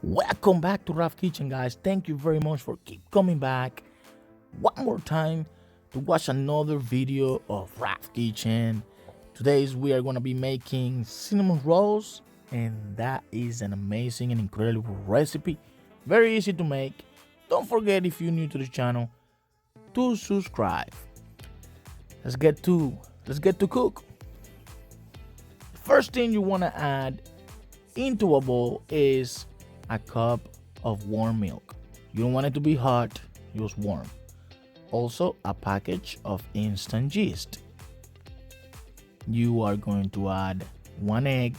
Welcome back to Raf Kitchen, guys. Thank you very much for keep coming back one more time to watch another video of Raf Kitchen. Today's we are gonna be making cinnamon rolls, and that is an amazing and incredible recipe. Very easy to make. Don't forget, if you're new to the channel, to subscribe. Let's get to cook. First thing you wanna add into a bowl is a cup of warm milk. You don't want it to be hot, just warm. Also, a package of instant yeast. You are going to add 1 egg,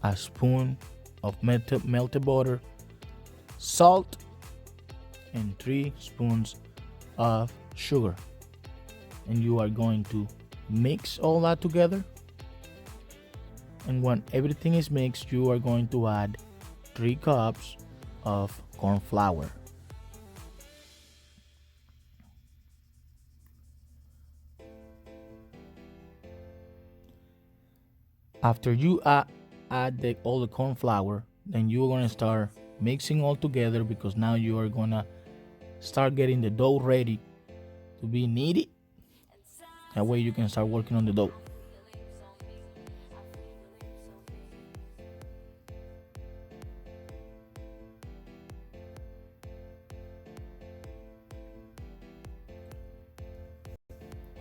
a spoon of melted butter, salt, and 3 spoons of sugar. And you are going to mix all that together. And when everything is mixed, you are going to add 3 cups of corn flour. After you add all the corn flour, then you're going to start mixing all together, because now you are going to start getting the dough ready to be kneaded. That way you can start working on the dough.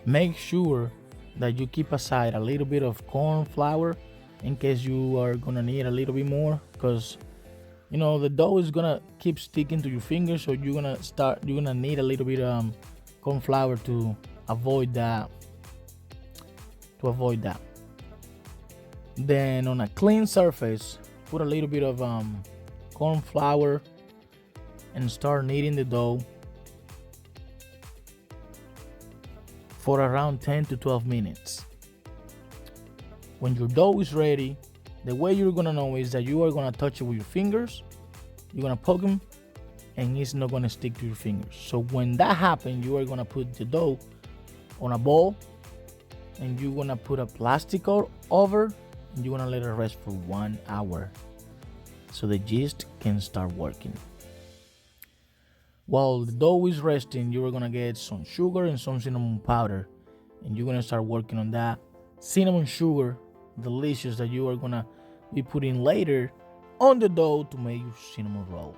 Make sure that you keep aside a little bit of corn flour in case you are gonna need a little bit more, because the dough is gonna keep sticking to your fingers, so you're gonna need a little bit corn flour to avoid that. Then on a clean surface, put a little bit of corn flour and start kneading the dough for around 10 to 12 minutes. When your dough is ready, the way you're gonna know is that you are gonna touch it with your fingers. You're gonna poke them, and it's not gonna stick to your fingers. So when that happens, you are gonna put the dough on a bowl, and you're gonna put a plastic over, and you're gonna let it rest for 1 hour so the yeast can start working. While the dough is resting, you're gonna get some sugar and some cinnamon powder, and you're gonna start working on that cinnamon sugar, delicious, that you are gonna be putting later on the dough to make your cinnamon rolls.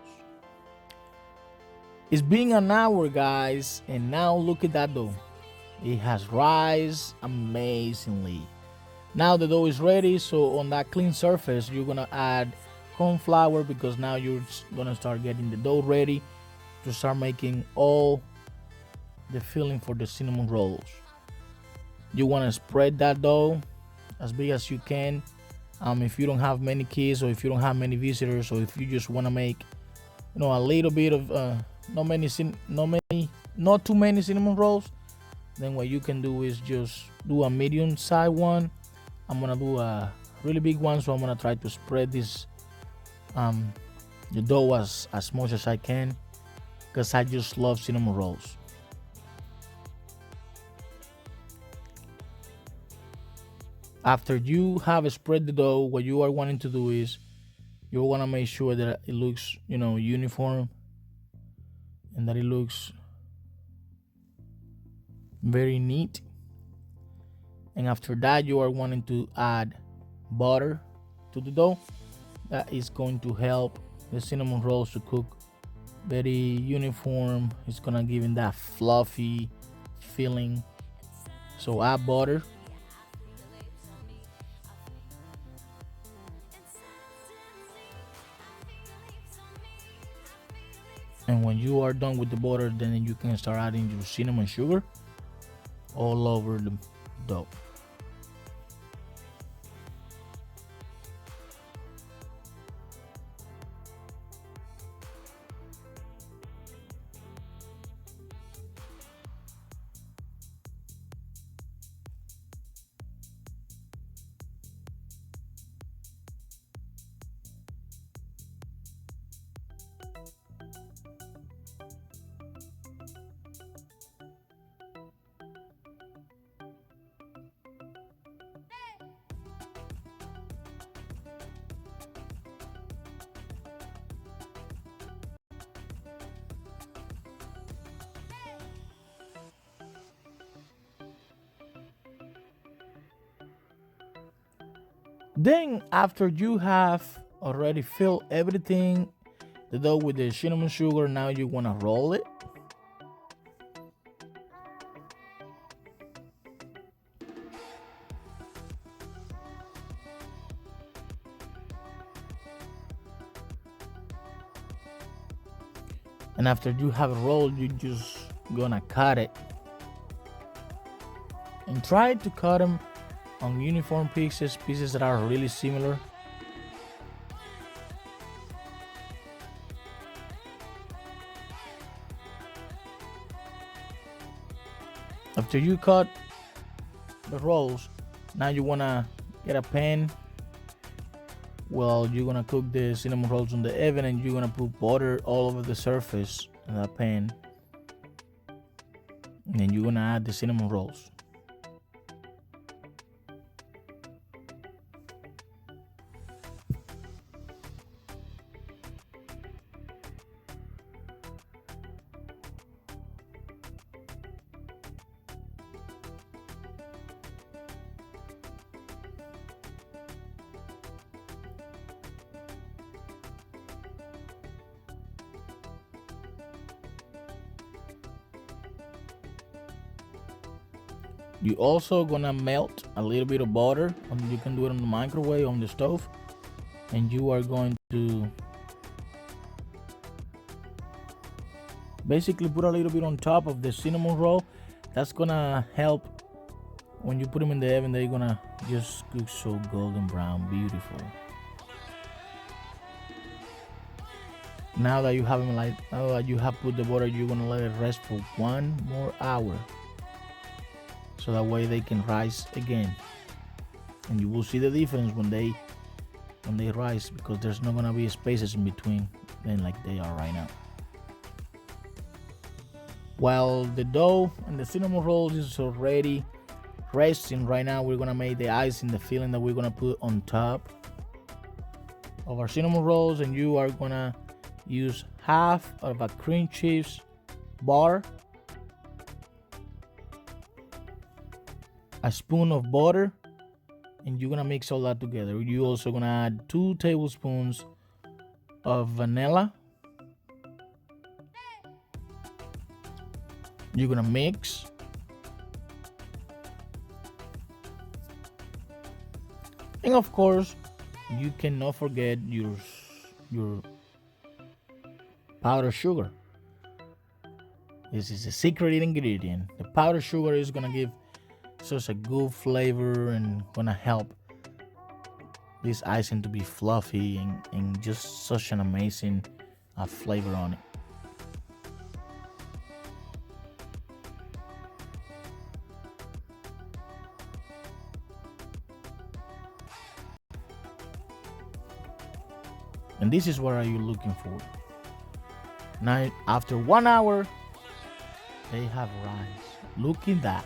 It's been an hour, guys, and now look at that dough. It has risen amazingly. Now the dough is ready, so on that clean surface, you're gonna add corn flour, because now you're gonna start getting the dough ready to start making all the filling for the cinnamon rolls. You want to spread that dough as big as you can. If you don't have many kids, or if you don't have many visitors, or if you just want to make a little bit of not too many cinnamon rolls, then what you can do is just do a medium size one. I'm gonna do a really big one, so I'm gonna try to spread this the dough as much as I can, because I just love cinnamon rolls. After you have spread the dough, what you are wanting to do is you want to make sure that it looks uniform, and that it looks very neat. And after that, you are wanting to add butter to the dough. That is going to help the cinnamon rolls to cook very uniform. It's gonna give it that fluffy feeling. So add butter. And when you are done with the butter, then you can start adding your cinnamon sugar all over the dough. Then after you have already filled everything, the dough with the cinnamon sugar, now you want to roll it. And after you have it rolled, you just gonna cut it and try to cut them on uniform pieces that are really similar. After you cut the rolls, now you wanna get a pan. Well, you're gonna cook the cinnamon rolls on the oven, and you're gonna put butter all over the surface of that pan. And then you're gonna add the cinnamon rolls. You also gonna melt a little bit of butter. You can do it on the microwave, on the stove, and you are going to basically put a little bit on top of the cinnamon roll. That's gonna help when you put them in the oven. They're gonna just cook so golden brown, beautiful. Now that you have them, like now that you have put the butter, you're gonna let it rest for 1 more hour, so that way they can rise again. And you will see the difference when they rise, because there's not gonna be spaces in between them like they are right now. While the dough and the cinnamon rolls is already resting, right now we're gonna make the icing, the filling that we're gonna put on top of our cinnamon rolls. And you are gonna use half of a cream cheese bar, a spoon of butter, and you're gonna mix all that together. You also gonna add 2 tablespoons of vanilla. You're gonna mix. And of course, you cannot forget your powdered sugar. This is a secret ingredient. The powdered sugar is gonna give such a good flavor and gonna help this icing to be fluffy and just such an amazing flavor on it. And this is what are you looking for. Now after 1 hour, they have rise. Look at that.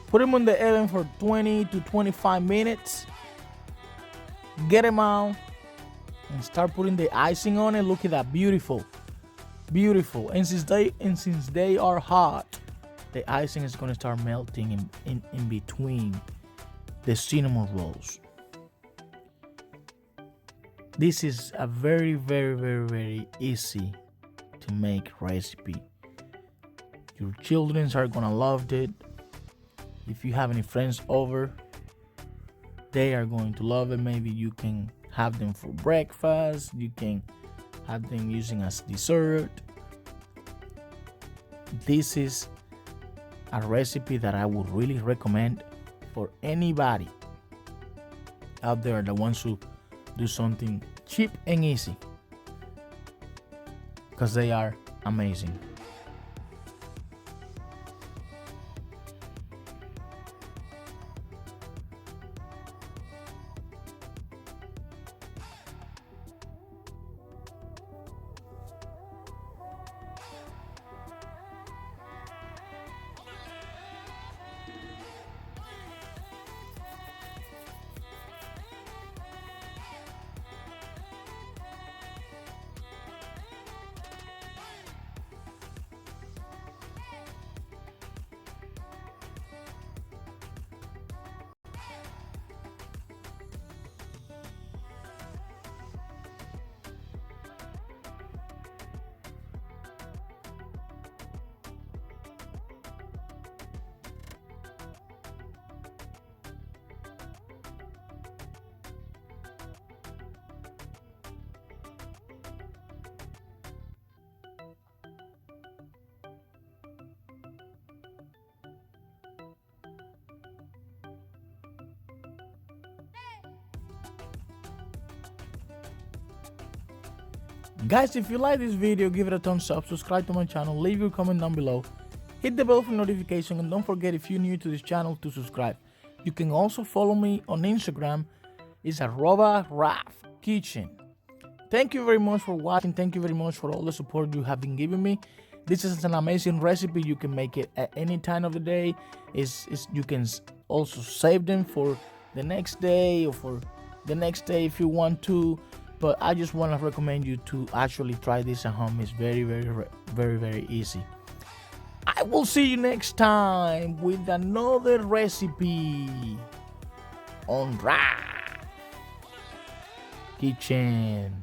Put them in the oven for 20 to 25 minutes. Get them out and start putting the icing on it. Look at that, beautiful, beautiful. And since they are hot, the icing is gonna start melting in between the cinnamon rolls. This is a very, very, very, very easy to make recipe. Your children are gonna love it. If you have any friends over, they are going to love it. Maybe you can have them for breakfast. You can have them using as dessert. This is a recipe that I would really recommend for anybody out there that wants to do something cheap and easy, because they are amazing. Guys, if you like this video, give it a thumbs up, subscribe to my channel, leave your comment down below, hit the bell for notification, and don't forget, if you're new to this channel, to subscribe. You can also follow me on Instagram. It's @RafKitchen. Thank you very much for watching. Thank you very much for all the support you have been giving me. This is an amazing recipe. You can make it at any time of the day. You can also save them for the next day or for the next day if you want to. But I just want to recommend you to actually try this at home. It's very, very easy. I will see you next time with another recipe on Kitchen.